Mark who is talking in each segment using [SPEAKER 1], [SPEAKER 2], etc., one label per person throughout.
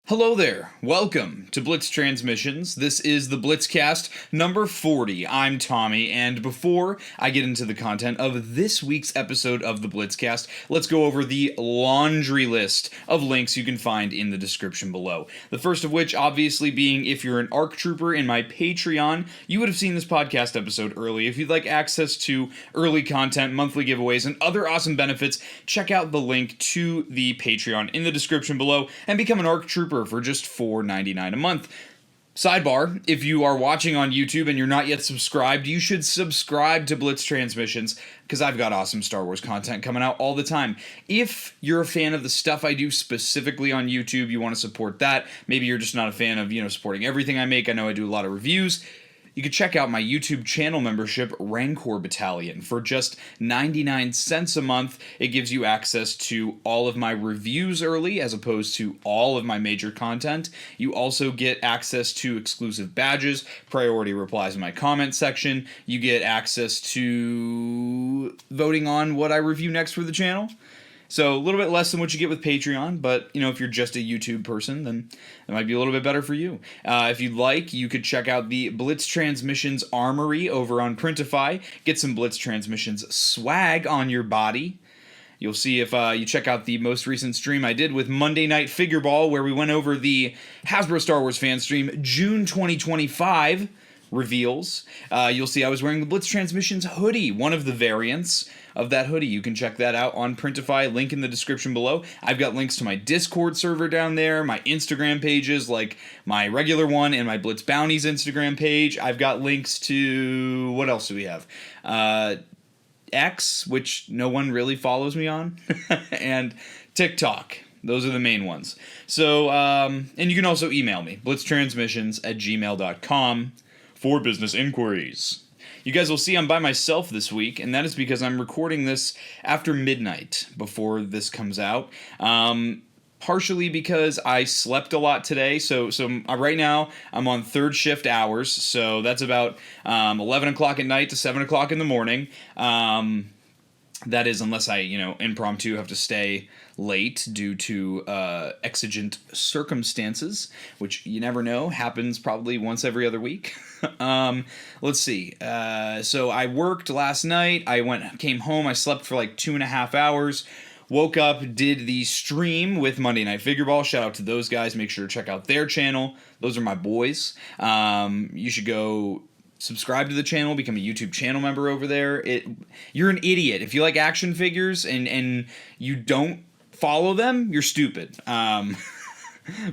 [SPEAKER 1] Hello there, welcome to Blitz Transmissions. This is the Blitzcast number 40. I'm Tommy, and before I get into the content of this week's episode of the Blitzcast, let's go over the laundry list of links you can find in the description below. The first of which, obviously, being if you're an ARC Trooper in my Patreon, you would have seen this podcast episode early. If you'd like access to early content, monthly giveaways, and other awesome benefits, check out the link to the Patreon in the description below and become an ARC Trooper for just $4.99 a month. Sidebar, if you are watching on YouTube and you're not yet subscribed, you should subscribe to Blitz Transmissions, because I've got awesome Star Wars content coming out all the time. If you're a fan of the stuff I do specifically on YouTube, you want to support that, maybe you're just not a fan of, supporting everything I make. I know I do a lot of reviews. You can check out my YouTube channel membership, Rancor Battalion, for just 99 cents a month. It gives you access to all of my reviews early, as opposed to all of my major content. You also get access to exclusive badges, priority replies in my comment section. You get access to voting on what I review next for the channel. So a little bit less than what you get with Patreon, but, if you're just a YouTube person, then that might be a little bit better for you. If you'd like, you could check out the Blitz Transmissions Armory over on Printify. Get some Blitz Transmissions swag on your body. You'll see if you check out the most recent stream I did with Monday Night Figure Ball, where we went over the Hasbro Star Wars fan stream June 2025 reveals. You'll see I was wearing the Blitz Transmissions hoodie, one of the variants of that hoodie. You can check that out on Printify, link in the description below. I've got links to my Discord server down there, my Instagram pages, like my regular one and my Blitz Bounties Instagram page. I've got links to, what else do we have? X, which no one really follows me on, and TikTok. Those are the main ones. So, and you can also email me, blitztransmissions@gmail.com for business inquiries. You guys will see I'm by myself this week, and that is because I'm recording this after midnight before this comes out. Partially because I slept a lot today, so right now I'm on third shift hours, so that's about 11 o'clock at night to 7 o'clock in the morning. That is, unless I, impromptu have to stay late due to exigent circumstances, which you never know, happens probably once every other week. Let's see. So I worked last night. Came home. I slept for like 2.5 hours. Woke up, did the stream with Monday Night Figure Ball. Shout out to those guys. Make sure to check out their channel. Those are my boys. You should go subscribe to the channel, become a YouTube channel member over there. You're an idiot. If you like action figures and you don't follow them, you're stupid.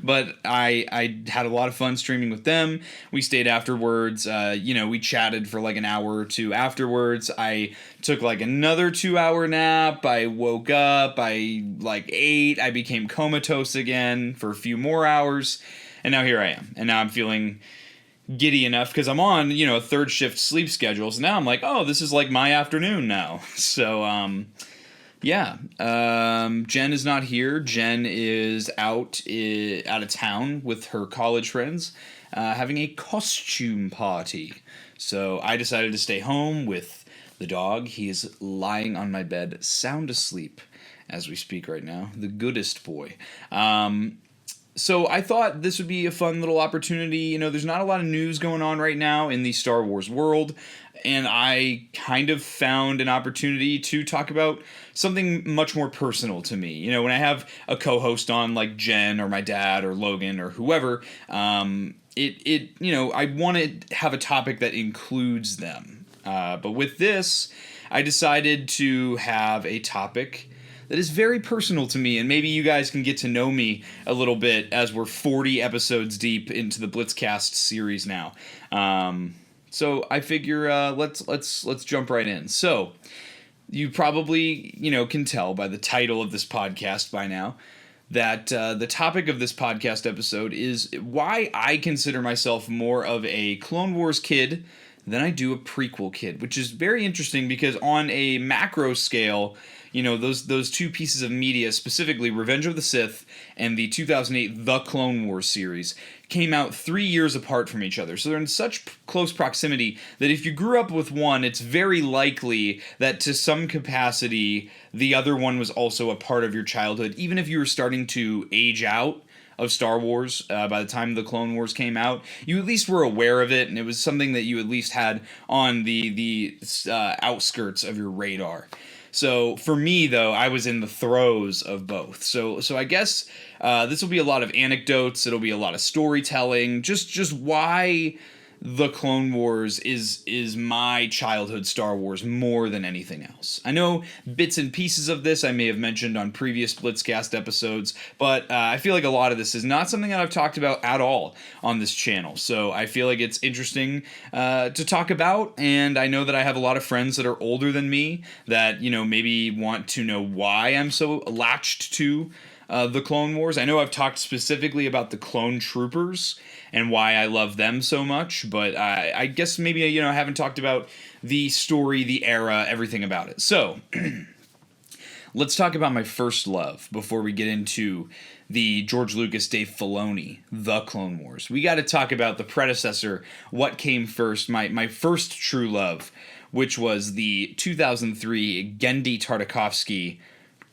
[SPEAKER 1] But I had a lot of fun streaming with them. We stayed afterwards. We chatted for like an hour or two afterwards. I took like another 2-hour nap. I woke up. I ate. I became comatose again for a few more hours. And now here I am. And now I'm feeling giddy enough because I'm on, a third shift sleep schedule. So now I'm like, oh, this is like my afternoon now. So, yeah. Jen is not here. Jen is out of town with her college friends, having a costume party. So I decided to stay home with the dog. He is lying on my bed, sound asleep as we speak right now. The goodest boy. So I thought this would be a fun little opportunity. There's not a lot of news going on right now in the Star Wars world, and I kind of found an opportunity to talk about something much more personal to me. When I have a co-host on like Jen or my dad or Logan or whoever, I want to have a topic that includes them. But with this, I decided to have a topic that is very personal to me, and maybe you guys can get to know me a little bit as we're 40 episodes deep into the Blitzcast series now. So I figure let's jump right in. So you probably can tell by the title of this podcast by now that the topic of this podcast episode is why I consider myself more of a Clone Wars kid than I do a prequel kid, which is very interesting because on a macro scale, those two pieces of media, specifically Revenge of the Sith and the 2008 The Clone Wars series, came out 3 years apart from each other. So they're in such close proximity that if you grew up with one, it's very likely that to some capacity the other one was also a part of your childhood, even if you were starting to age out of Star Wars by the time the Clone Wars came out. You at least were aware of it, and it was something that you at least had on the outskirts of your radar. So for me, though, I was in the throes of both. So I guess this will be a lot of anecdotes. It'll be a lot of storytelling. Just why the Clone Wars is my childhood Star Wars more than anything else. I know bits and pieces of this I may have mentioned on previous Blitzcast episodes, but I feel like a lot of this is not something that I've talked about at all on this channel. So I feel like it's interesting to talk about, and I know that I have a lot of friends that are older than me that, maybe want to know why I'm so latched to the Clone Wars. I know I've talked specifically about the Clone Troopers and why I love them so much, but I guess maybe, I haven't talked about the story, the era, everything about it. So, let's talk about my first love before we get into the George Lucas, Dave Filoni, The Clone Wars. We got to talk about the predecessor, what came first, my first true love, which was the 2003 Genndy Tartakovsky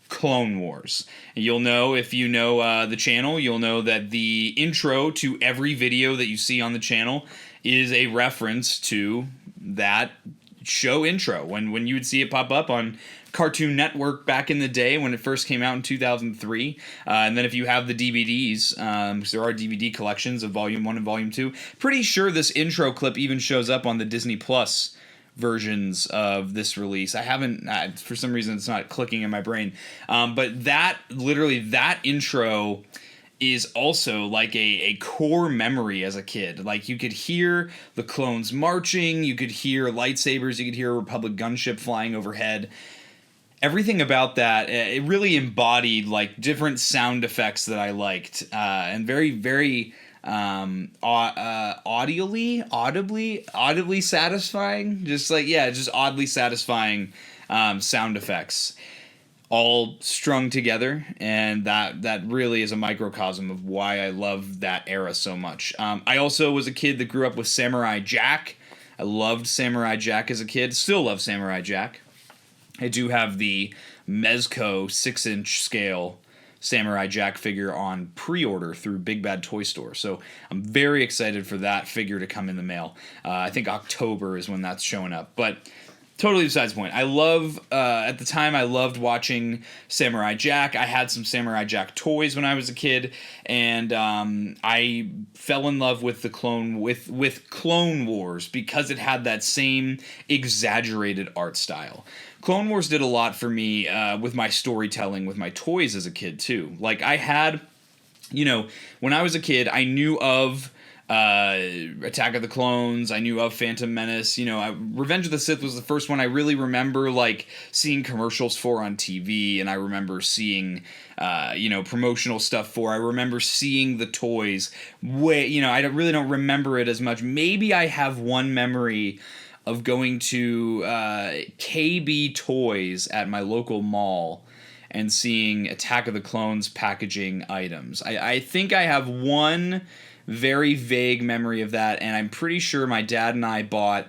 [SPEAKER 1] Clone Wars. And you'll know, if you know the channel, you'll know that the intro to every video that you see on the channel is a reference to that show intro. When you would see it pop up on Cartoon Network back in the day when it first came out in 2003. And then if you have the DVDs, because there are DVD collections of Volume 1 and Volume 2, pretty sure this intro clip even shows up on the Disney Plus versions of this release. I haven't, for some reason it's not clicking in my brain, but that intro is also like a core memory as a kid. Like, you could hear the clones marching, you could hear lightsabers, you could hear a Republic gunship flying overhead. Everything about that, it really embodied like different sound effects that I liked, and very, very audibly satisfying, just oddly satisfying sound effects, all strung together, and that really is a microcosm of why I love that era so much. I also was a kid that grew up with Samurai Jack. I loved Samurai Jack as a kid, still love Samurai Jack. I do have the Mezco 6-inch scale Samurai Jack figure on pre-order through Big Bad Toy Store. So I'm very excited for that figure to come in the mail. I think October is when that's showing up. But totally besides the point. I love, at the time, I loved watching Samurai Jack. I had some Samurai Jack toys when I was a kid, and I fell in love with the Clone Wars because it had that same exaggerated art style. Clone Wars did a lot for me with my storytelling, with my toys as a kid, too. Like, I had, when I was a kid, I knew of Attack of the Clones, I knew of Phantom Menace, Revenge of the Sith was the first one I really remember, like, seeing commercials for on TV, and I remember seeing, promotional stuff for. I remember seeing the toys I really don't remember it as much. Maybe I have one memory of going to KB Toys at my local mall and seeing Attack of the Clones packaging items. I think I have one very vague memory of that, and I'm pretty sure my dad and I bought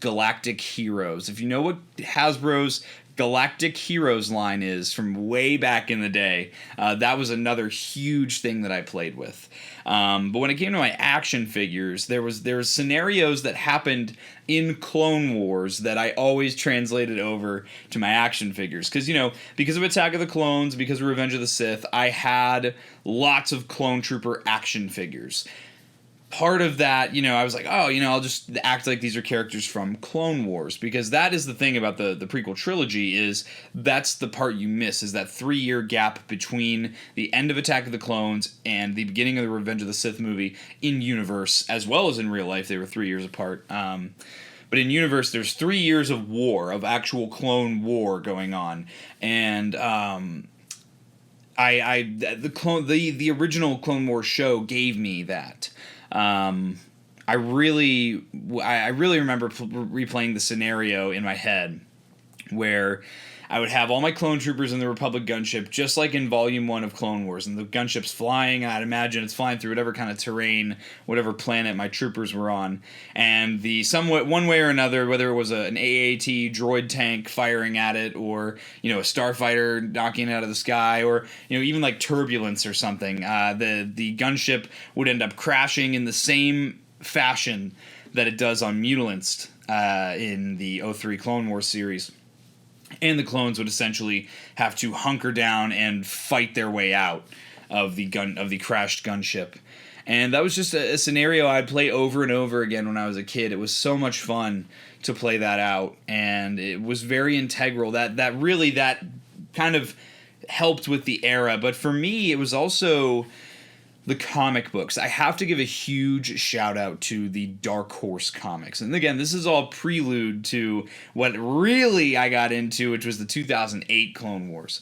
[SPEAKER 1] Galactic Heroes. If you know what Hasbro's Galactic Heroes line is from way back in the day, that was another huge thing that I played with. But when it came to my action figures, there was scenarios that happened in Clone Wars that I always translated over to my action figures. Because of Attack of the Clones, because of Revenge of the Sith, I had lots of Clone Trooper action figures. Part of that, I was like, I'll just act like these are characters from Clone Wars, because that is the thing about the prequel trilogy, is that's the part you miss, is that 3-year gap between the end of Attack of the Clones and the beginning of the Revenge of the Sith movie in universe, as well as in real life. They were 3 years apart. But in universe, there's 3 years of war, of actual clone war going on, and the original Clone Wars show gave me that. I really remember replaying the scenario in my head where I would have all my clone troopers in the Republic gunship, just like in Volume 1 of Clone Wars, and the gunship's flying, and I'd imagine it's flying through whatever kind of terrain, whatever planet my troopers were on, and the somewhat, one way or another, whether it was an AAT droid tank firing at it, or, a starfighter knocking it out of the sky, or, even like turbulence or something, the gunship would end up crashing in the same fashion that it does on Mutilanced in the 03 Clone Wars series. And the clones would essentially have to hunker down and fight their way out of the crashed gunship. And that was just a scenario I'd play over and over again when I was a kid. It was so much fun to play that out, and it was very integral. That kind of helped with the era. But for me, it was also the comic books. I have to give a huge shout out to the Dark Horse comics. And again, this is all prelude to what really I got into, which was the 2008 Clone Wars.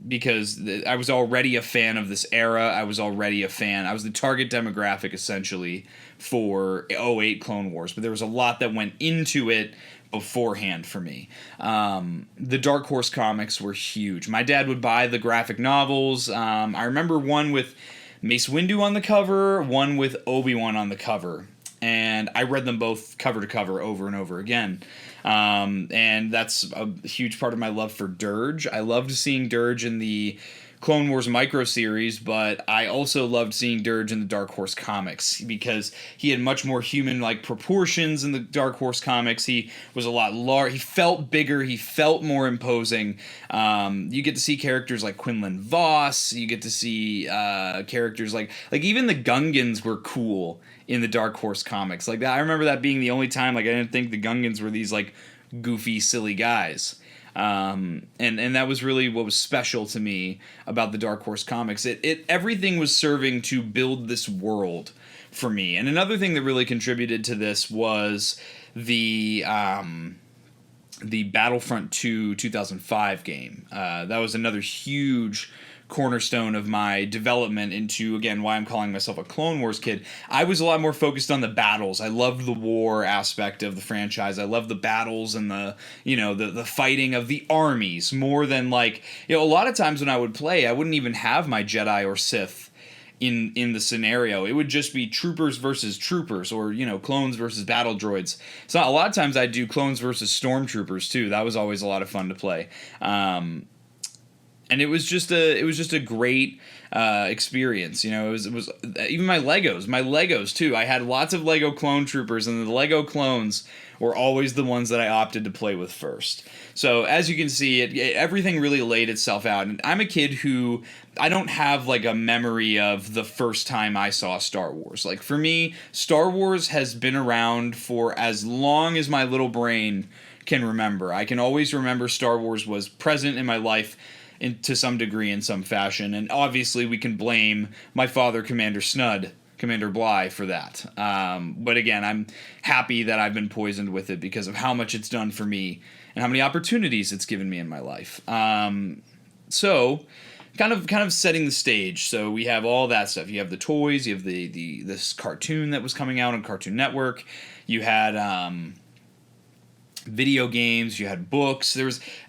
[SPEAKER 1] Because I was already a fan of this era. I was the target demographic essentially for 08 Clone Wars. But there was a lot that went into it beforehand for me. The Dark Horse comics were huge. My dad would buy the graphic novels. I remember one with Mace Windu on the cover, one with Obi-Wan on the cover. And I read them both cover to cover over and over again. And that's a huge part of my love for Dirge. I loved seeing Dirge in the Clone Wars micro series, but I also loved seeing Dirge in the Dark Horse comics because he had much more human-like proportions in the Dark Horse comics. He was a lot larger. He felt bigger. He felt more imposing. You get to see characters like Quinlan Voss. You get to see characters like even the Gungans were cool in the Dark Horse comics. Like that, I remember that being the only time I didn't think the Gungans were these like goofy, silly guys. And that was really what was special to me about the Dark Horse comics. Everything was serving to build this world for me. And another thing that really contributed to this was the Battlefront 2 2005 game. That was another huge cornerstone of my development into, again, why I'm calling myself a Clone Wars kid. I was a lot more focused on the battles. I loved the war aspect of the franchise. I loved the battles and the fighting of the armies more than a lot of times when I would play, I wouldn't even have my Jedi or Sith in the scenario. It would just be troopers versus troopers, or clones versus battle droids. So a lot of times I'd do clones versus stormtroopers too. That was always a lot of fun to play. And it was just a great experience. It was even my Legos too. I had lots of Lego clone troopers, and the Lego clones were always the ones that I opted to play with first. So as you can see, everything really laid itself out. And I'm a kid who, I don't have a memory of the first time I saw Star Wars. For me, Star Wars has been around for as long as my little brain can remember. I can always remember Star Wars was present in my life to some degree, in some fashion, and obviously we can blame my father, Commander Bly, for that. But again, I'm happy that I've been poisoned with it because of how much it's done for me and how many opportunities it's given me in my life. So, kind of setting the stage. So we have all that stuff. You have the toys. You have this cartoon that was coming out on Cartoon Network. You had video games, you had books,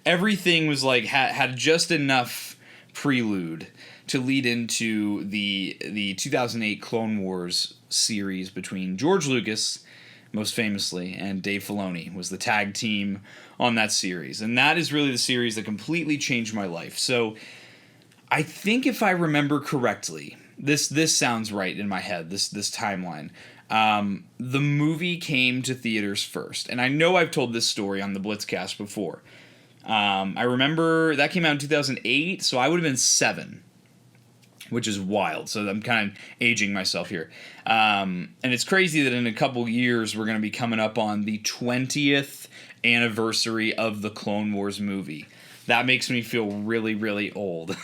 [SPEAKER 1] everything was had just enough prelude to lead into the 2008 Clone Wars series between George Lucas, most famously, and Dave Filoni was the tag team on that series. And that is really the series that completely changed my life. So I think if I remember correctly, this sounds right in my head, this timeline. The movie came to theaters first, and I know I've told this story on the Blitzcast before. I remember that came out in 2008, so I would have been 7, which is wild. So I'm kind of aging myself here. And it's crazy that in a couple years we're going to be coming up on the 20th anniversary of the Clone Wars movie. That makes me feel really, really old.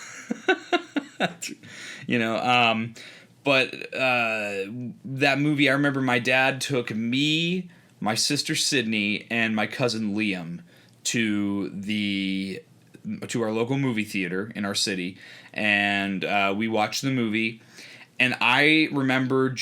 [SPEAKER 1] But that movie, I remember my dad took me, my sister Sydney, and my cousin Liam to our local movie theater in our city, and we watched the movie. And I remember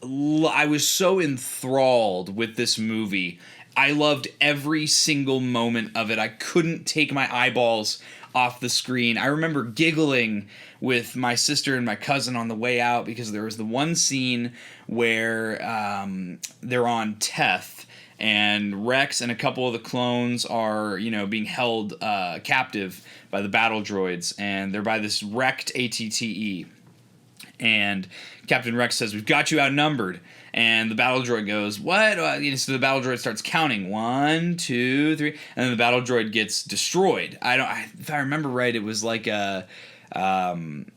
[SPEAKER 1] I was so enthralled with this movie I loved every single moment of it. I couldn't take my eyeballs off the screen. I remember giggling with my sister and my cousin on the way out because there was the one scene where they're on Teth, and Rex and a couple of the clones are, being held captive by the battle droids, and they're by this wrecked ATTE. And Captain Rex says, "We've got you outnumbered." And the battle droid goes, "What?" So the battle droid starts counting 1, 2, 3, and then the battle droid gets destroyed. If I remember right, it was like it got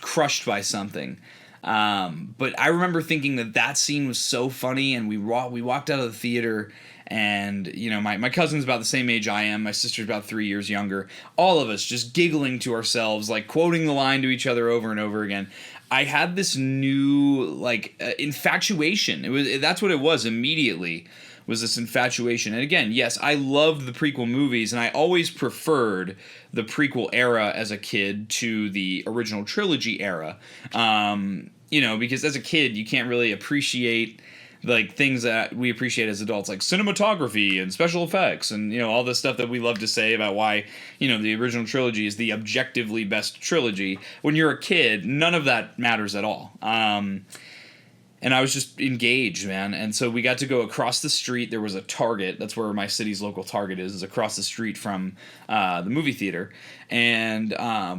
[SPEAKER 1] crushed by something. But I remember thinking that scene was so funny, and we walked out of the theater. And, my cousin's about the same age I am. My sister's about 3 years younger. All of us just giggling to ourselves, like quoting the line to each other over and over again. I had this new, infatuation. That's what it was immediately, was this infatuation. And again, yes, I loved the prequel movies, and I always preferred the prequel era as a kid to the original trilogy era. Because as a kid, you can't really appreciate things that we appreciate as adults, like cinematography and special effects and, all this stuff that we love to say about why, the original trilogy is the objectively best trilogy. When you're a kid, none of that matters at all. And I was just engaged, man. And so we got to go across the street. There was a Target. That's where my city's local Target is across the street from the movie theater. And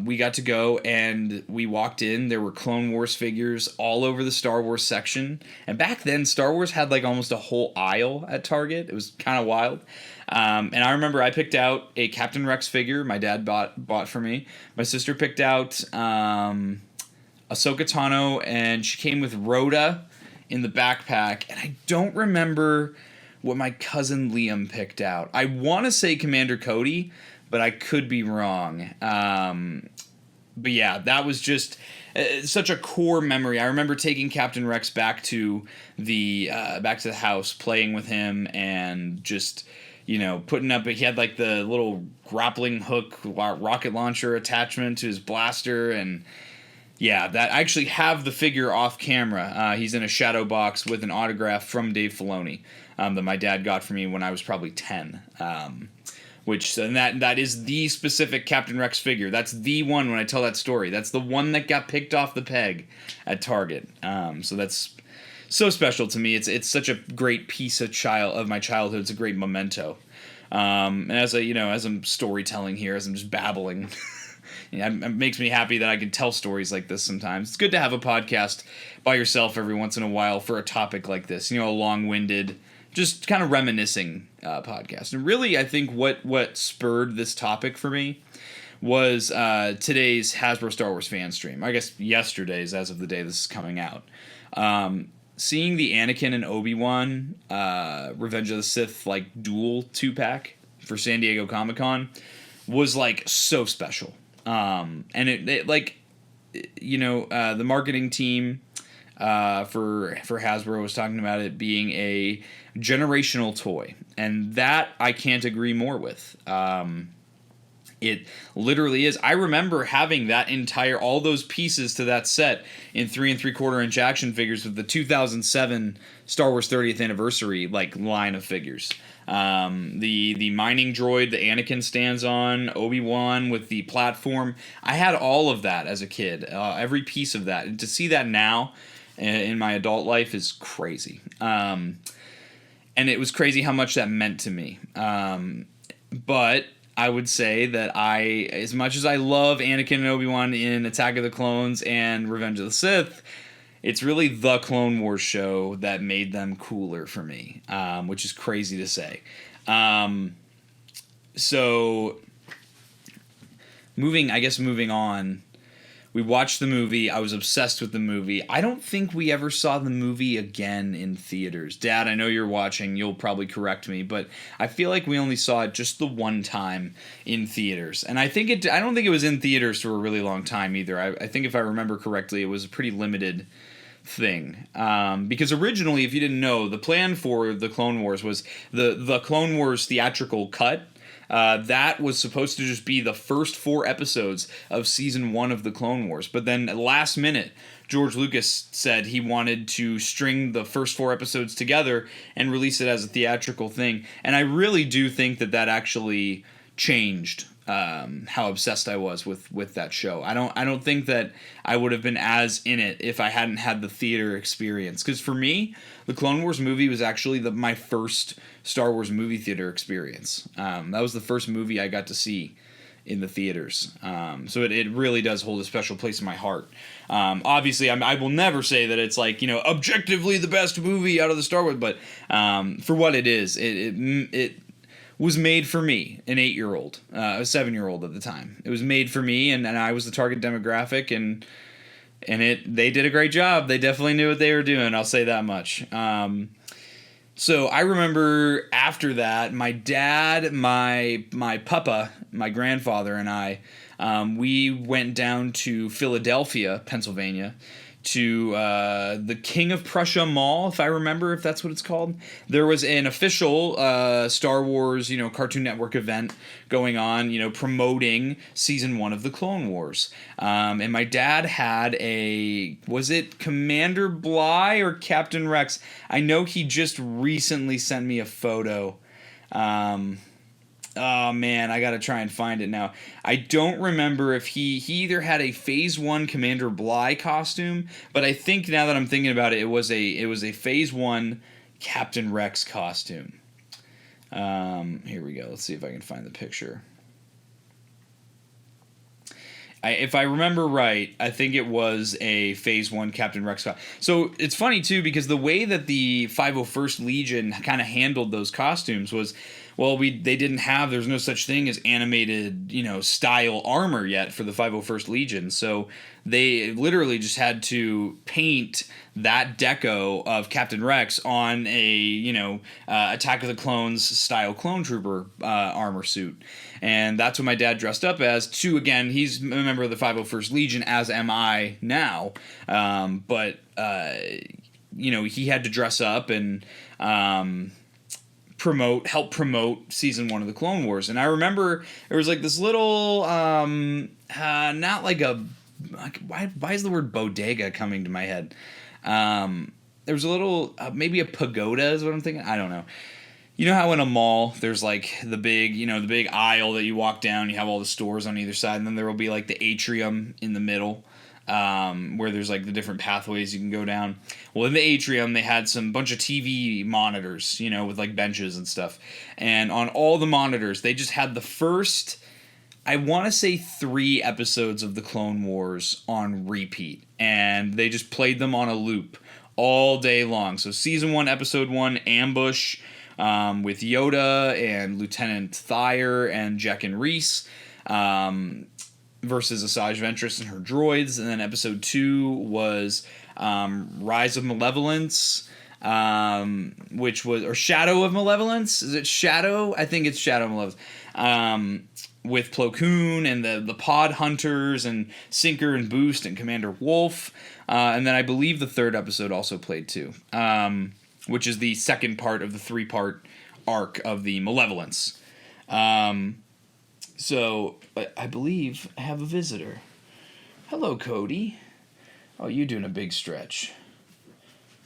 [SPEAKER 1] we got to go, and we walked in. There were Clone Wars figures all over the Star Wars section. And back then, Star Wars had almost a whole aisle at Target. It was kind of wild. And I remember I picked out a Captain Rex figure my dad bought for me. My sister picked out Ahsoka Tano, and she came with Rhoda in the backpack, and I don't remember what my cousin Liam picked out. I want to say Commander Cody, but I could be wrong. But yeah, that was just such a core memory. I remember taking Captain Rex back to the house, playing with him, and just putting up. He had the little grappling hook rocket launcher attachment to his blaster, and yeah, that I actually have the figure off camera. He's in a shadow box with an autograph from Dave Filoni that my dad got for me when I was probably 10. That is the specific Captain Rex figure. That's the one when I tell that story. That's the one that got picked off the peg at Target. So that's so special to me. It's such a great piece of my childhood. It's a great memento. And as I'm storytelling here, as I'm just babbling. It makes me happy that I can tell stories like this sometimes. It's good to have a podcast by yourself every once in a while for a topic like this. A long-winded, just kind of reminiscing podcast. And really, I think what spurred this topic for me was today's Hasbro Star Wars fan stream. I guess yesterday's, as of the day this is coming out. Seeing the Anakin and Obi-Wan Revenge of the Sith dual 2-pack for San Diego Comic-Con was so special. And the marketing team for Hasbro was talking about it being a generational toy, and that I can't agree more with. It literally is. I remember having all those pieces to that set in 3 3/4 inch action figures with the 2007 Star Wars 30th anniversary line of figures. The mining droid that Anakin stands on, Obi-Wan with the platform. I had all of that as a kid, every piece of that. And to see that now in my adult life is crazy. And it was crazy how much that meant to me. But I would say that as much as I love Anakin and Obi-Wan in Attack of the Clones and Revenge of the Sith, it's really the Clone Wars show that made them cooler for me, which is crazy to say. So, moving on, we watched the movie. I was obsessed with the movie. I don't think we ever saw the movie again in theaters. Dad, I know you're watching. You'll probably correct me, but I feel like we only saw it just the one time in theaters. And I don't think it was in theaters for a really long time either. I think if I remember correctly, it was a pretty limited thing, because originally, if you didn't know, the plan for the Clone Wars was the Clone Wars theatrical cut That was supposed to just be the first 4 episodes of season 1 of the Clone Wars, but then last minute, George Lucas said he wanted to string the first 4 episodes together and release it as a theatrical thing. And I really do think that actually changed how obsessed I was with that show. I don't think that I would have been as in it if I hadn't had the theater experience. Because for me, the Clone Wars movie was actually my first Star Wars movie theater experience. That was the first movie I got to see in the theaters. So it really does hold a special place in my heart. Obviously, I will never say that it's like, objectively the best movie out of the Star Wars, but for what it is, it was made for me, an 8-year-old, a 7-year-old at the time. It was made for me, and I was the target demographic, and they did a great job. They definitely knew what they were doing, I'll say that much. So I remember after that, my dad, my papa, my grandfather, and I, we went down to Philadelphia, Pennsylvania, to the King of Prussia Mall, if I remember, if that's what it's called. There was an official Star Wars, Cartoon Network event going on, promoting season 1 of the Clone Wars. And my dad had was it Commander Bly or Captain Rex? I know he just recently sent me a photo. Oh man, I gotta try and find it now. I don't remember if he either had a Phase 1 Commander Bly costume, but I think now that I'm thinking about it, it was a Phase 1 Captain Rex costume. Here we go. Let's see if I can find the picture. If I remember right, I think it was a Phase 1 Captain Rex costume. So it's funny too, because the way that the 501st Legion kind of handled those costumes was, well, there's no such thing as animated, style armor yet for the 501st Legion. So they literally just had to paint that deco of Captain Rex on a, Attack of the Clones style clone trooper armor suit. And that's what my dad dressed up as. Again, he's a member of the 501st Legion, as am I now. But he had to dress up and help promote season 1 of the Clone Wars. And I remember there was like this little not like a why is the word bodega coming to my head? There was a little maybe a pagoda is what I'm thinking. I don't know. You know how in a mall there's like the big aisle that you walk down, you have all the stores on either side, and then there will be like the atrium in the middle, where there's like the different pathways you can go down. Well, in the atrium, they had some bunch of TV monitors, with like benches and stuff. And on all the monitors, they just had the first, I want to say 3 episodes of the Clone Wars on repeat. And they just played them on a loop all day long. So season 1, episode 1, Ambush, with Yoda and Lieutenant Thayer and Jek and Reese, versus Asajj Ventress and her droids. And then episode 2 was Rise of Malevolence, or Shadow of Malevolence. Is it Shadow? I think it's Shadow of Malevolence. With Plo Koon and the Pod Hunters and Sinker and Boost and Commander Wolf. And then I believe the 3rd episode also played too, which is the second part of the 3-part arc of the Malevolence. So, I believe I have a visitor. Hello, Cody. Oh, you doing a big stretch.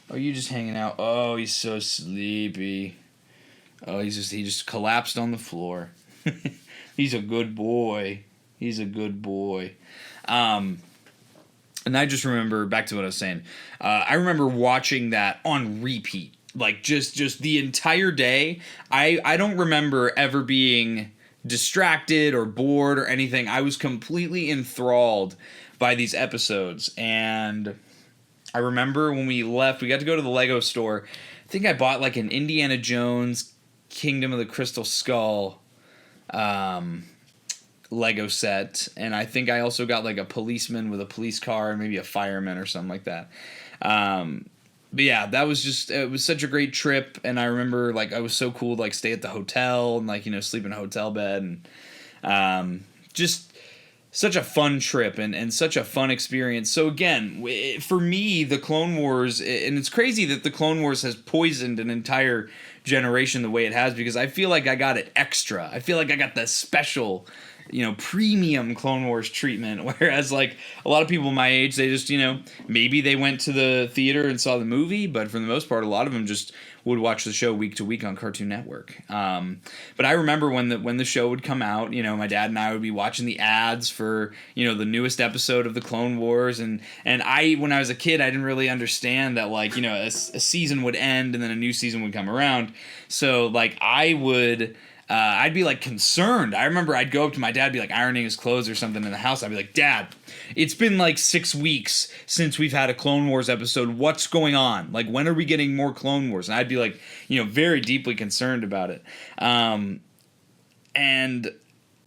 [SPEAKER 1] Oh, you just hanging out. Oh, he's so sleepy. Oh, he just collapsed on the floor. He's a good boy. He's a good boy. And I just remember, back to what I was saying, I remember watching that on repeat. Like, just the entire day. I don't remember ever being distracted or bored or anything. I was completely enthralled by these episodes. And I remember when we left, we got to go to the Lego store. I think I bought like an Indiana Jones Kingdom of the Crystal Skull Lego set, and I think I also got like a policeman with a police car and maybe a fireman or something like that. But yeah, it was such a great trip, and I remember like I was so cool to like stay at the hotel and like sleep in a hotel bed, and just such a fun trip and such a fun experience. So again, for me, the Clone Wars, and it's crazy that the Clone Wars has poisoned an entire generation the way it has, because I feel like I got it extra. I feel like I got the special, premium Clone Wars treatment, whereas like a lot of people my age, they just, maybe they went to the theater and saw the movie, but for the most part, a lot of them just would watch the show week to week on Cartoon Network. But I remember when the show would come out, my dad and I would be watching the ads for, the newest episode of the Clone Wars, and when I was a kid, I didn't really understand that, like, a season would end and then a new season would come around. So like I'd be like concerned. I remember I'd go up to my dad, be like ironing his clothes or something in the house. I'd be like, Dad, it's been like 6 weeks since we've had a Clone Wars episode. What's going on? Like, when are we getting more Clone Wars? And I'd be like, very deeply concerned about it. And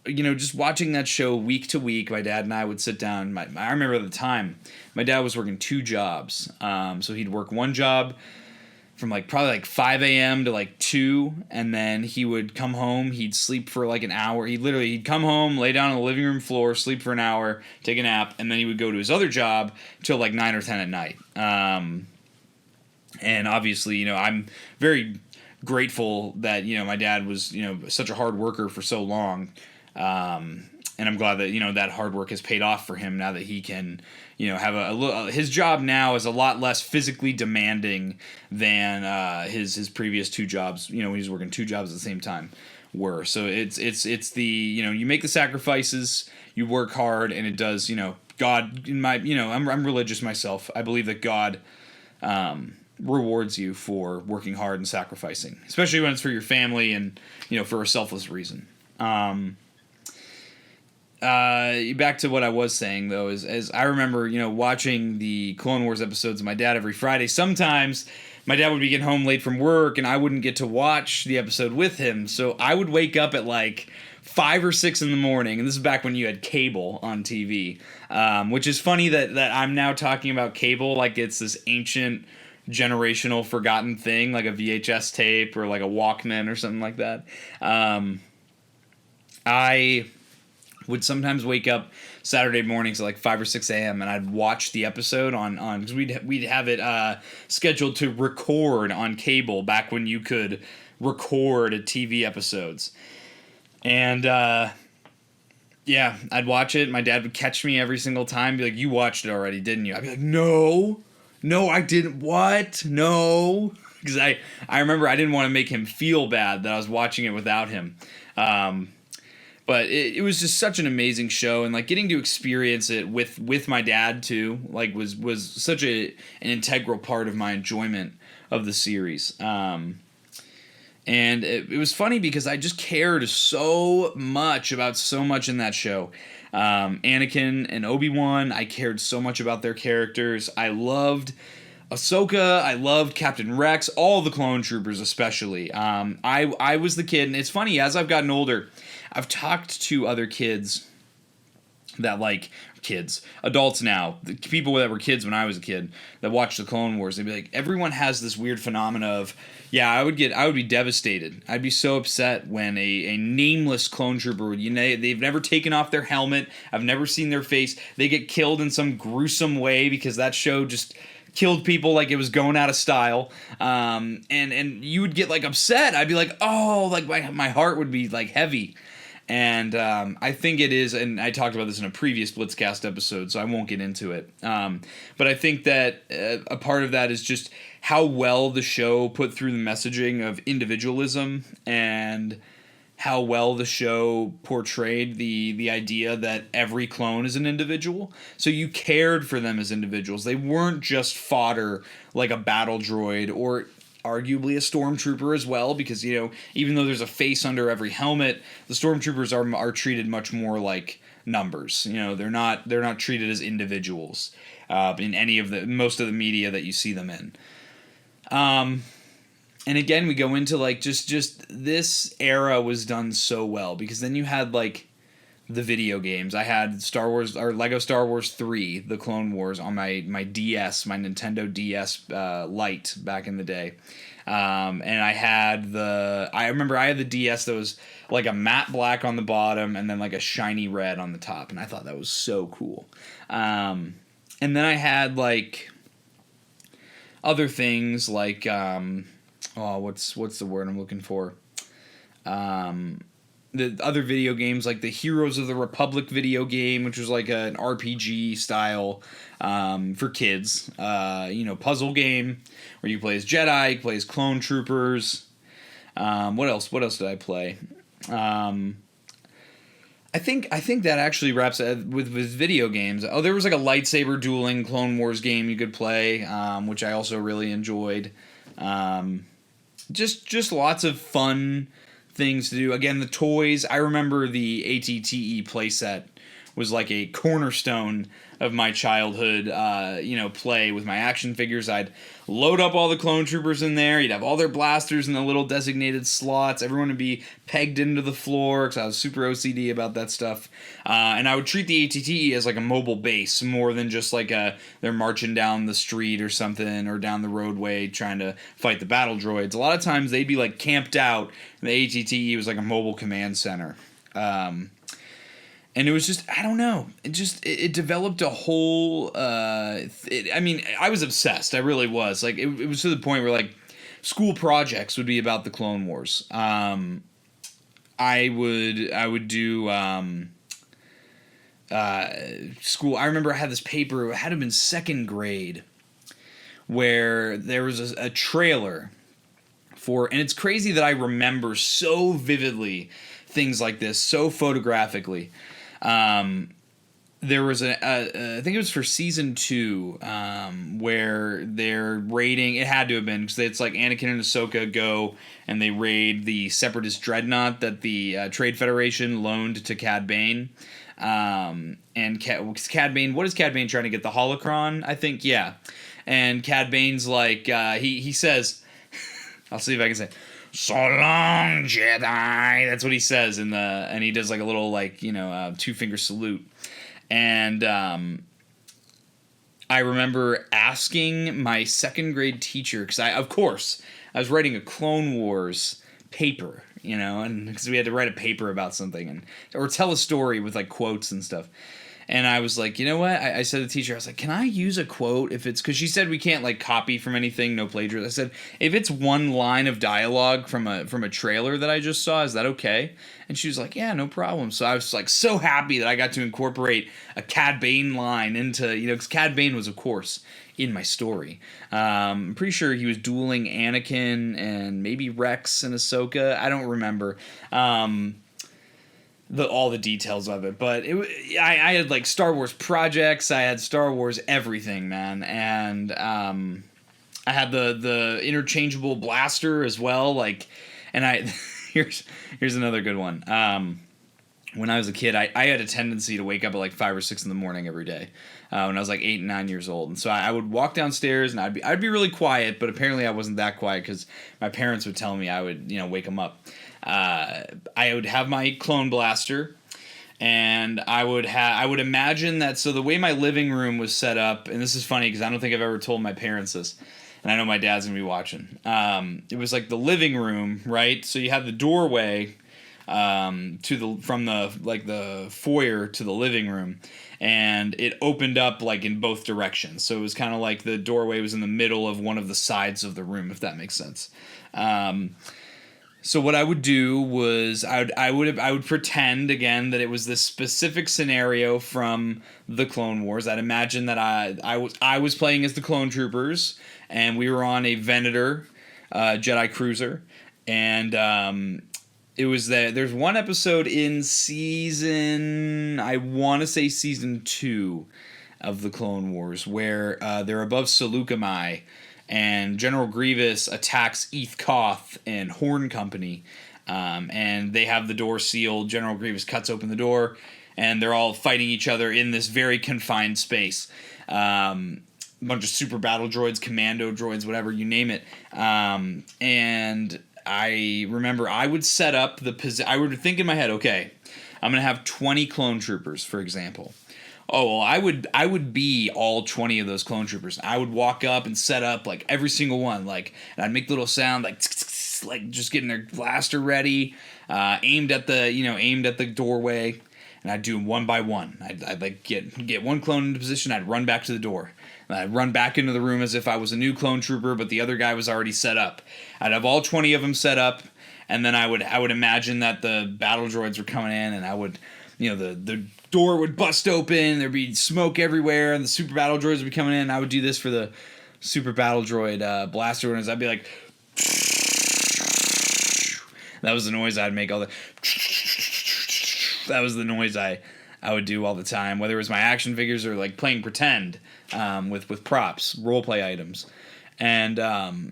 [SPEAKER 1] just watching that show week to week, my dad and I would sit down. I remember at the time, my dad was working 2 jobs. So he'd work one job from probably 5 a.m. to 2, and then he would come home, he'd sleep for an hour. He'd come home, lay down on the living room floor, sleep for an hour, take a nap, and then he would go to his other job till 9 or 10 at night. And obviously, I'm very grateful that, my dad was, such a hard worker for so long. And I'm glad that, that hard work has paid off for him now that he can, have his job now is a lot less physically demanding than his previous 2 jobs, when he was working 2 jobs at the same time were. So it's the, you make the sacrifices, you work hard, and it does, God, in my, I'm religious myself. I believe that God rewards you for working hard and sacrificing, especially when it's for your family and, for a selfless reason. Back to what I was saying, though, is as I remember, watching the Clone Wars episodes of my dad every Friday. Sometimes my dad would be getting home late from work, and I wouldn't get to watch the episode with him. So I would wake up at 5 or 6 in the morning, and this is back when you had cable on TV, which is funny that I'm now talking about cable like it's this ancient, generational, forgotten thing, like a VHS tape or like a Walkman or something like that. I would sometimes wake up Saturday mornings at 5 or 6 a.m. and I'd watch the episode on because we'd have it scheduled to record on cable back when you could record TV episodes. And yeah, I'd watch it. My dad would catch me every single time, be like, "You watched it already, didn't you?" I'd be like, No, I didn't. What? No. Because I remember I didn't want to make him feel bad that I was watching it without him. But it was just such an amazing show, and getting to experience it with my dad too, was such an integral part of my enjoyment of the series. And it was funny because I just cared so much about so much in that show. Anakin and Obi-Wan, I cared so much about their characters. I loved Ahsoka, I loved Captain Rex, all the clone troopers especially. I was the kid, and it's funny, as I've gotten older, I've talked to other kids that adults now, the people that were kids when I was a kid that watched the Clone Wars. They'd be like, everyone has this weird phenomena of, I would be devastated. I'd be so upset when a nameless clone trooper would, they've never taken off their helmet. I've never seen their face. They get killed in some gruesome way because that show just killed people like it was going out of style. And you would get upset. I'd be like, oh, my heart would be heavy. And I think it is, and I talked about this in a previous Blitzcast episode, so I won't get into it. But I think that a part of that is just how well the show put through the messaging of individualism, and how well the show portrayed the idea that every clone is an individual. So you cared for them as individuals. They weren't just fodder like a battle droid, or arguably a stormtrooper as well, because even though there's a face under every helmet, the stormtroopers are treated much more like numbers. They're not treated as individuals in any of most of the media that you see them in. And again, we go into just this era was done so well, because then you had the video games. I had Star Wars or Lego Star Wars 3, The Clone Wars, on my DS, my Nintendo DS Lite back in the day. And I remember I had the DS that was like a matte black on the bottom and then like a shiny red on the top, and I thought that was so cool. And then I had like other things like what's the word I'm looking for? The other video games like the Heroes of the Republic video game, which was like an RPG style for kids. Puzzle game where you play as Jedi, you play as clone troopers. What else? What else did I play? I think that actually wraps it with video games. Oh, there was like a lightsaber dueling Clone Wars game you could play, which I also really enjoyed. Just lots of fun things to do. Again, the toys. I remember the ATTE playset was like a cornerstone of my childhood, play with my action figures. I'd load up all the clone troopers in there. You'd have all their blasters in the little designated slots. Everyone would be pegged into the floor because I was super OCD about that stuff. And I would treat the ATTE as like a mobile base more than just like they're marching down the street or something or down the roadway trying to fight the battle droids. A lot of times they'd be like camped out, and the ATTE was like a mobile command center. And it was just, I don't know, it developed a whole, I was obsessed, I really was. Like, it was to the point where, like, school projects would be about the Clone Wars. I would do, school, I remember I had this paper, it had to have been second grade, where there was a trailer for, and it's crazy that I remember so vividly things like this, so photographically. There was I think it was for season 2, where they're raiding. It had to have been because it's like Anakin and Ahsoka go and they raid the Separatist dreadnought that the Trade Federation loaned to Cad Bane. And Cad Bane, what is Cad Bane trying to get? The holocron, I think, yeah. And Cad Bane's like, he says, I'll see if I can say, "So long, Jedi." That's what he says and he does like a little like 2-finger salute. And I remember asking my second grade teacher because I was writing a Clone Wars paper, and because we had to write a paper about something or tell a story with like quotes and stuff. And I was like, you know what? I said to the teacher, I was like, can I use a quote if it's... Because she said we can't, like, copy from anything, no plagiarism. I said, if it's one line of dialogue from a trailer that I just saw, is that okay? And she was like, yeah, no problem. So I was, like, so happy that I got to incorporate a Cad Bane line into... because Cad Bane was, of course, in my story. I'm pretty sure he was dueling Anakin and maybe Rex and Ahsoka. I don't remember. All the details of it, but I had like Star Wars projects, I had Star Wars everything, man, and I had the interchangeable blaster as well, like, and here's another good one. When I was a kid, I had a tendency to wake up at like 5 or 6 in the morning every day when I was like 8 and 9 years old, and so I would walk downstairs and I'd be really quiet, but apparently I wasn't that quiet because my parents would tell me I would wake them up. I would have my clone blaster, and I would imagine that. So the way my living room was set up, and this is funny because I don't think I've ever told my parents this, and I know my dad's gonna be watching. It was like the living room, right? So you have the doorway from the foyer to the living room, and it opened up like in both directions. So it was kind of like the doorway was in the middle of one of the sides of the room, if that makes sense. So what I would do was I would pretend again that it was this specific scenario from the Clone Wars. I'd imagine that I was playing as the clone troopers, and we were on a Venator Jedi cruiser, and it was that there's one episode in season 2 of the Clone Wars where they're above Seleucami. And General Grievous attacks Eth Koth and Horn Company, and they have the door sealed. General Grievous cuts open the door, and they're all fighting each other in this very confined space. A bunch of super battle droids, commando droids, whatever, you name it. And I remember I would set up I would think in my head, okay, I'm going to have 20 clone troopers, for example. Oh, well, I would be all 20 of those clone troopers. I would walk up and set up like every single one, like, and I'd make little sound like just getting their blaster ready, aimed at the doorway, and I'd do them one by one. I'd like get one clone into position. I'd run back to the door. And I'd run back into the room as if I was a new clone trooper, but the other guy was already set up. I'd have all 20 of them set up, and then I would imagine that the battle droids were coming in, and I would, the door would bust open, there'd be smoke everywhere, and the super battle droids would be coming in. I would do this for the super battle droid blaster runners. I'd be like, that was the noise I'd make all the. That was the noise I would do all the time, whether it was my action figures or like playing pretend with props, role play items, and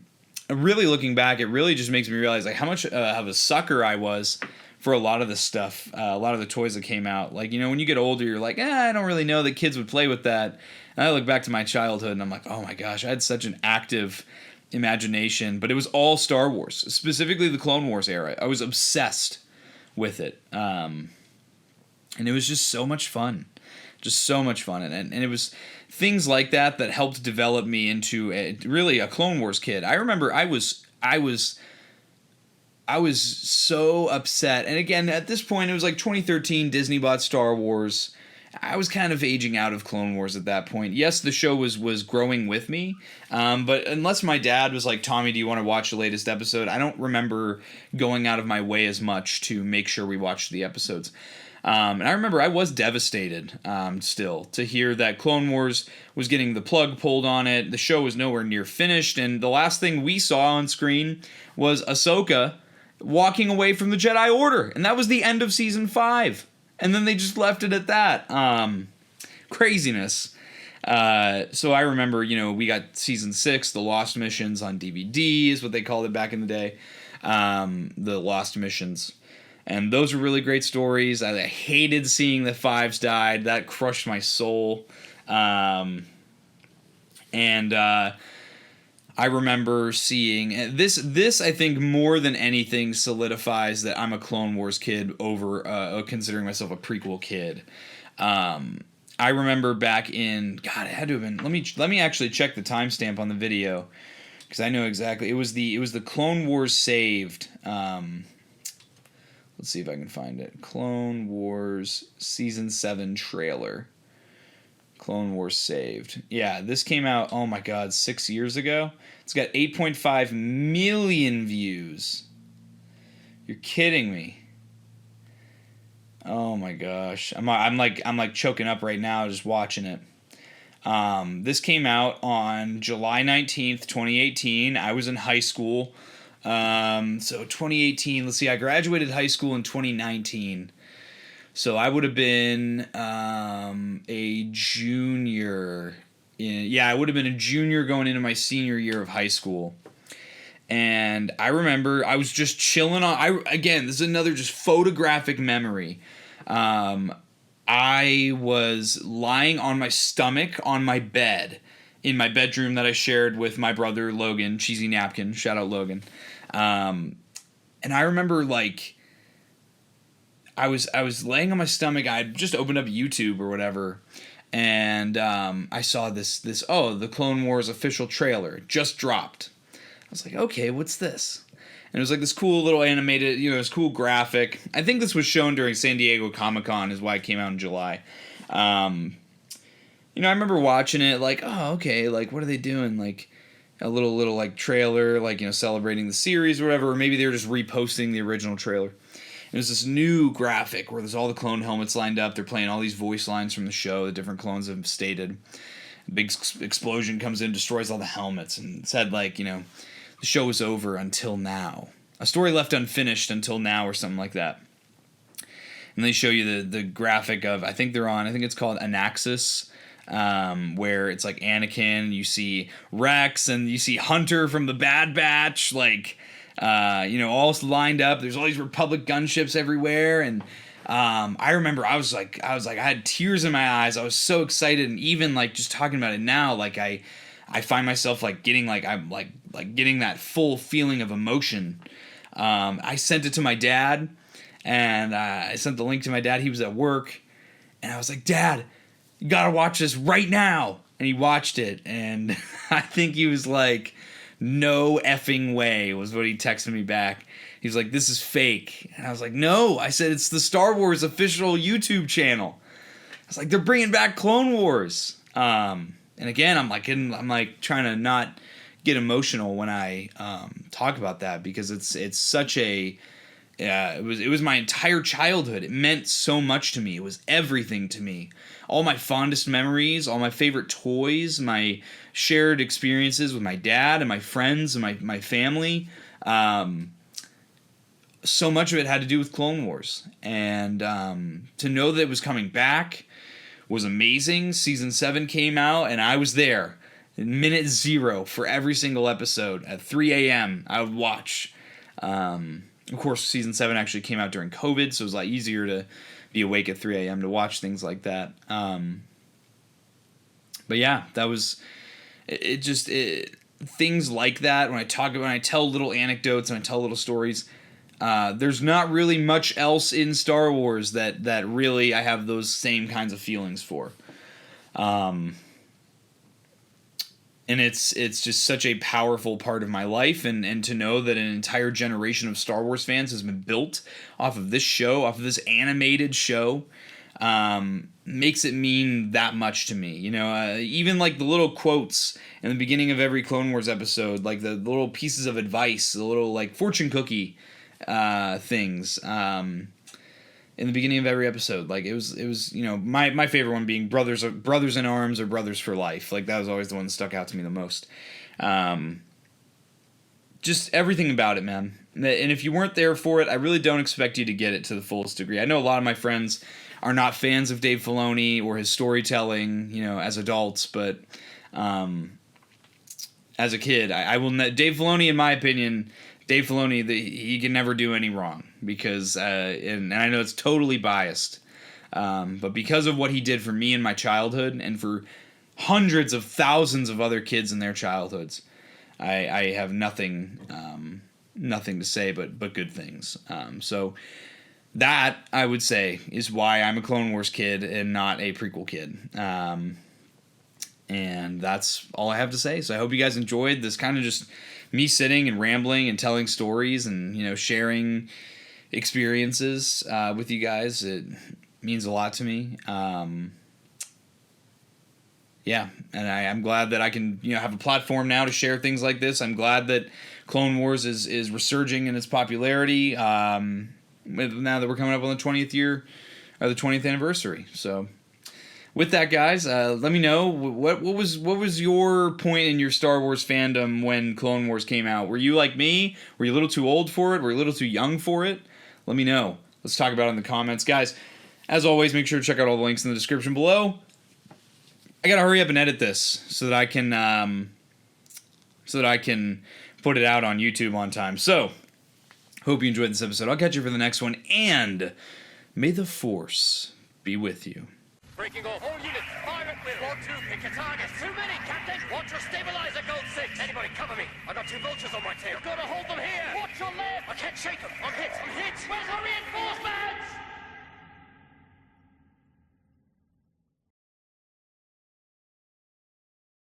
[SPEAKER 1] really looking back, it really just makes me realize like how much of a sucker I was for a lot of the stuff, a lot of the toys that came out. Like, when you get older, you're like, I don't really know that kids would play with that. And I look back to my childhood and I'm like, oh my gosh, I had such an active imagination, but it was all Star Wars, specifically the Clone Wars era. I was obsessed with it. And it was just so much fun. And it was things like that helped develop me into really a Clone Wars kid. I remember I was so upset. And again, at this point, it was like 2013, Disney bought Star Wars. I was kind of aging out of Clone Wars at that point. Yes, the show was growing with me, but unless my dad was like, Tommy, do you want to watch the latest episode? I don't remember going out of my way as much to make sure we watched the episodes. And I remember I was devastated still to hear that Clone Wars was getting the plug pulled on it. The show was nowhere near finished, and the last thing we saw on screen was Ahsoka walking away from the Jedi Order, and that was the end of season 5. And then they just left it at that. Craziness. So I remember, we got season 6, The Lost Missions on DVD is what they called it back in the day. The Lost Missions. And those were really great stories. I hated seeing the 5s died. That crushed my soul. I remember seeing this I think more than anything solidifies that I'm a Clone Wars kid over considering myself a prequel kid. I remember back in it had to have been, let me actually check the timestamp on the video because I know exactly. It was the Clone Wars Saved. Let's see if I can find it. Clone Wars Season 7 trailer. Clone Wars Saved. Yeah, this came out, oh my god, 6 years ago. It's got 8.5 million views. You're kidding me. Oh my gosh. I'm like choking up right now just watching it. This came out on July 19th, 2018. I was in high school. So 2018, let's see, I graduated high school in 2019. So I would have been a junior. I would have been a junior going into my senior year of high school. And I remember I was just chilling again, this is another just photographic memory. I was lying on my stomach on my bed in my bedroom that I shared with my brother Logan, Cheesy Napkin, shout out Logan. And I remember like I was laying on my stomach. I had just opened up YouTube or whatever, and I saw this the Clone Wars official trailer just dropped. I was like, okay, what's this? And it was like this cool little animated, this cool graphic. I think this was shown during San Diego Comic-Con is why it came out in July. I remember watching it like, oh, okay, like what are they doing? Like a little like trailer, like, celebrating the series or whatever, or maybe they were just reposting the original trailer. It was this new graphic where there's all the clone helmets lined up. They're playing all these voice lines from the show that different clones have stated. A big explosion comes in, destroys all the helmets, and said like, the show was over until now. A story left unfinished until now or something like that. And they show you the graphic of, I think it's called Anaxis, where it's like Anakin, you see Rex, and you see Hunter from the Bad Batch, like, all lined up. There's all these Republic gunships everywhere, and I remember I was like, I had tears in my eyes. I was so excited, and even like just talking about it now, like I find myself like getting like I'm like getting that full feeling of emotion. I sent it to my dad, And I sent the link to my dad. He was at work. And I was like, Dad, you gotta watch this right now. And he watched it. And I think he was like, no effing way, was what he texted me back. He was like, this is fake. And I was like, no. I said, it's the Star Wars official YouTube channel. I was like, they're bringing back Clone Wars. And again, I'm like trying to not get emotional when I talk about that, because it's such a it was my entire childhood. It meant so much to me. It was everything to me. All my fondest memories, all my favorite toys, my shared experiences with my dad and my friends and my family. So much of it had to do with Clone Wars. And to know that it was coming back was amazing. Season 7 came out, and I was there. Minute 0 for every single episode. At 3 a.m., I would watch. Of course, Season 7 actually came out during COVID, so it was a lot easier to be awake at 3 a.m. to watch things like that. But yeah, that was... things like that, when I tell little anecdotes and I tell little stories... there's not really much else in Star Wars that really I have those same kinds of feelings for. And it's just such a powerful part of my life, and to know that an entire generation of Star Wars fans has been built off of this show, off of this animated show, makes it mean that much to me. You know, even like the little quotes in the beginning of every Clone Wars episode, like the little pieces of advice, the little like fortune cookie things in the beginning of every episode. Like it was you know, my favorite one being brothers in arms or brothers for life. Like that was always the one that stuck out to me the most. Just everything about it, man. And if you weren't there for it, I really don't expect you to get it to the fullest degree. I know a lot of my friends are not fans of Dave Filoni or his storytelling, you know, as adults, but as a kid, I will Dave Filoni, in my opinion, he can never do any wrong, because, and I know it's totally biased, but because of what he did for me in my childhood and for hundreds of thousands of other kids in their childhoods, I have nothing to say but good things. So that, I would say, is why I'm a Clone Wars kid and not a prequel kid. And that's all I have to say. So I hope you guys enjoyed this kind of just me sitting and rambling and telling stories and, you know, sharing experiences with you guys. It means a lot to me. Yeah, and I'm glad that I can, you know, have a platform now to share things like this. I'm glad that Clone Wars is resurging in its popularity now that we're coming up on the 20th year, or the 20th anniversary. So with that, guys, let me know what was your point in your Star Wars fandom when Clone Wars came out. Were you like me? Were you a little too old for it? Were you a little too young for it? Let me know. Let's talk about it in the comments, guys. As always, make sure to check out all the links in the description below. I gotta hurry up and edit this so that I can put it out on YouTube on time. So, hope you enjoyed this episode. I'll catch you for the next one, and may the Force be with you.
[SPEAKER 2] Breaking off all units. Fire at will. 1-2, pick your target. Too many, Captain. Watch your stabilizer, Gold 6. Anybody cover me. I got 2 vultures on my tail. You've got to hold them here. Watch your left. I can't shake them. I'm hit. Where's the reinforcements?